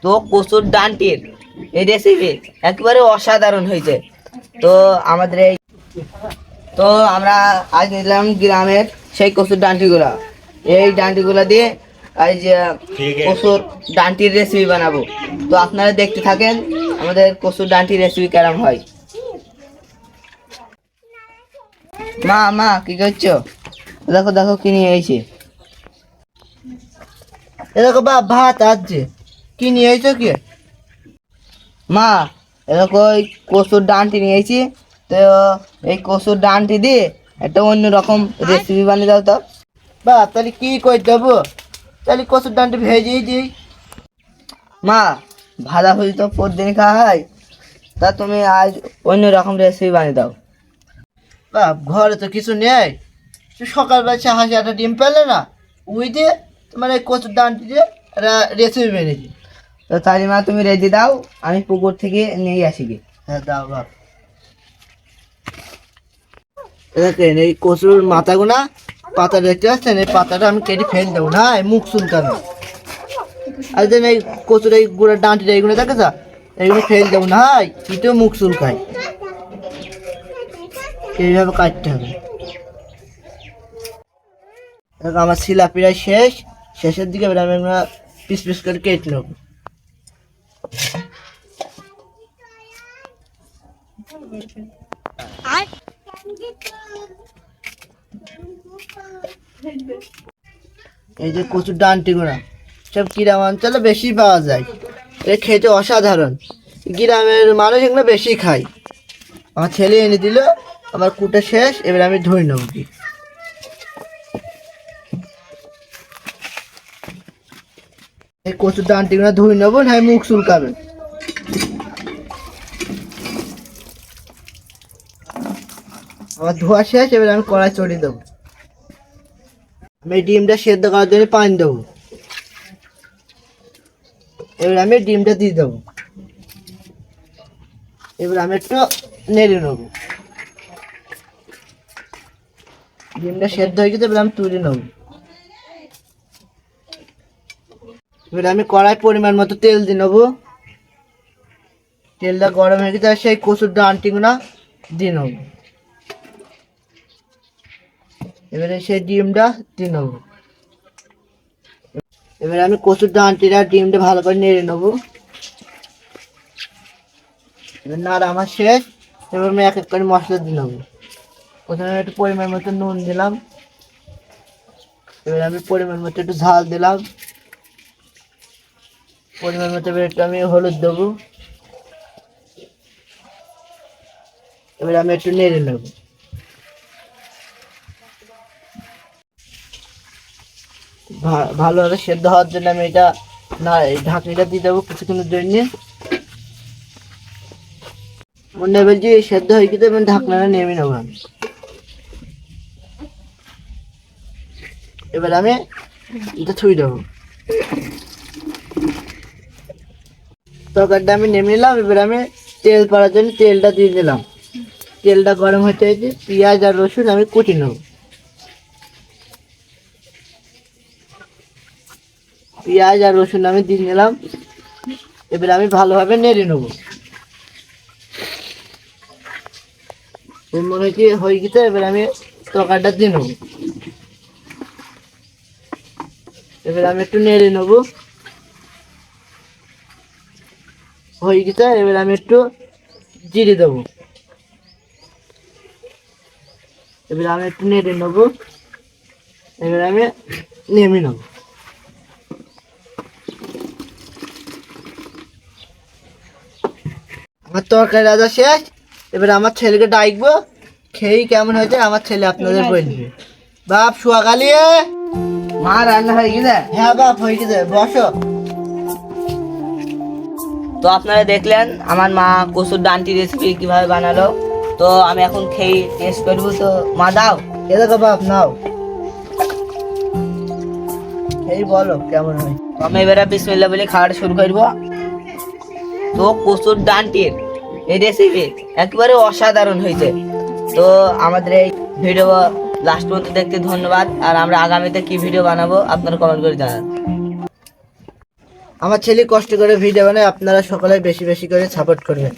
তো কচুর ডান্টির এই রেসিপি একেবারে অসাধারণ হয়েছে। তো আমাদের এই তো আমরা আজ নিলাম গ্রামের সেই কচুর ডান্টিগুলা। এই ডান্টিগুলা দিয়ে এই যে কচুর ডান্টির রেসিপি বানাবো। তো আপনারা দেখতে থাকেন আমাদের কচুর ডান্টির রেসিপি কেরম হয়। মা মা কি করছো? দেখো দেখো কি নিয়ে এসেছি। এ দেখো বা ভাত আসছে। কি নিয়ে এসেছো কি? মা এরকম ওই কচুর ডান্টি নিয়েছি। তো এই কচুর ডান্টি দিয়ে একটা অন্য রকম রেসিপি বানিয়ে দাও তো। বা তাহলে কি করে দেবো? তাহলে কচুর ডান্টি ভেজেই দিই। মা ভাজা ভুজি তো প্রতিদিন খাওয়া হয়, তা তুমি আজ অন্য রকম রেসিপি বানিয়ে দাও। বা ঘরে তো কিছু নেই, সকালবেলা চা হাসি একটা ডিম পেলে না, ওই দিয়ে তোমার এই কচুর ডান্টি দিয়ে একটা রেসিপি বেরিয়েছি। তো তাহলে মা তুমি রেডি দাও, আমি পুকুর থেকে নিয়ে আসি কি। হ্যাঁ দাও বাপ। দেখেন এই কচুর মাথাগুনা পাতা দেখতে পাচ্ছেন, এই পাতাটা আমি কেটে ফেলে দেবো না, মুখ চুলকাবে। আর যেন এই কচুর এই গুঁড়ার ডাঁটিটা এইগুলো দেখে যা, এইগুলো ফেলে দেবো না, এটাও মুখ চুলকায়। এইভাবে কাটতে হবে। আমার শিলা প্রায় শেষ, শেষের দিকে এবার আমি পিস পিস করে কেটে নেব। এই যে কচুর ডান্টি গুঁড়া সব গ্রাম অঞ্চলে বেশি পাওয়া যায়, এটা খেতে অসাধারণ। গ্রামের মানুষ এগুলো বেশি খায়। আমার ছেলে এনে দিল, আমার কুটা শেষ, এবার আমি ধুয়ে নেব কি। এই কচুর ডান্টিগুলো ধুয়ে নেবো, না মুখ চুলকাবে। আমার ধোয়া শেষ, এবার আমি কড়াই চড়িয়ে দেবো। আমি ডিমটা সেদ্ধ করার জন্য পানি দেবো। এবার আমি ডিমটা দিয়ে দেবো। এবার আমি একটু নেড়ে নেবো। ডিমটা সেদ্ধ হয়ে গেছে, এবার আমি তুলে নেবো। এবার আমি কড়াই পরিমাণ মতো তেল দিয়ে নেবো। তেলটা গরম হয়ে গেছে, আর সেই কচুর ডান্টিগুলো দিয়ে নেবো। এবারে সেই ডিমটা দিয়ে নেবো। এবারে আমি কচুর ডান্টিটা ডিমটা ভালো করে নেড়ে নেবো। এবার নাড়া আমার শেষ, এবার আমি এক এক করে মশলা দিয়ে নেবো। প্রথমে একটু পরিমাণ মতো নুন দিলাম। এবার আমি পরিমাণ মতো একটু ঝাল দিলাম। পরিমাণ মতো এবার একটু আমি হলুদ দেবো। এবার আমি একটু নেড়ে নেবো। ভালোভাবে সেদ্ধ হওয়ার জন্য আমি এটা না ঢাকনিটা দিয়ে দেবো কিছুক্ষণের জন্য। মনে হবে যে সেদ্ধ হয়ে গেছে, আমি ঢাকনাটা নেমে নেবো আমি। এবার আমি এটা ছুঁয়ে দেবো। তরকারিটা আমি নেমে নিলাম। এবার আমি তেল পাড়ার জন্য তেলটা দিয়ে দিলাম। তেলটা গরম হতে হয়েছে, পেঁয়াজ আর রসুন আমি কুটি নেব। পেঁয়াজ আর রসুন আমি দিয়ে নিলাম। এবার আমি ভালোভাবে নেড়ে নেবো। মনে হচ্ছে হয়ে গেছে, এবার আমি তরকারিটা দিয়ে নেবো। এবার আমি একটু নেড়ে নেবো। হয়ে গেছে, এবার আমি একটু জিরে দেবো। এবার আমি একটু নেড়ে নেবো। এবার আমি নেমে নেবো। আমার তরকারি রাজা শেষ। এবার আমার ছেলেকে ডাকবো, খেয়েই কেমন হয়েছে আমার ছেলে আপনাদের বলবে। বাপ সোয়াগালি, মা রান্না হয়ে গেছে? হ্যাঁ বাপ হয়ে গেছে, বসো। তো আপনারা দেখলেন আমার মা কচুর ডান্টি রেসিপি কিভাবে বানালো। তো আমি এখন খেয়ে টেস্ট করবো। তো মা দাও, এ দেখো বাপ নাও, খেয়ে বলো কেমন হয়। আমি এবারে বিসমিল্লাহ বলে খাওয়াটা শুরু করবো। তো কচুর ডান্টির এই রেসিপি একেবারে অসাধারণ হয়েছে। তো আমাদের এই ভিডিও লাস্ট পর্যন্ত দেখতে ধন্যবাদ। আর আমরা আগামীতে কি ভিডিও বানাবো আপনারা কমেন্ট করে জানান। আমার ছেলে কষ্ট করে ভিডিও বানায়, আপনারা সকলে বেশি বেশি করে সাপোর্ট করবেন।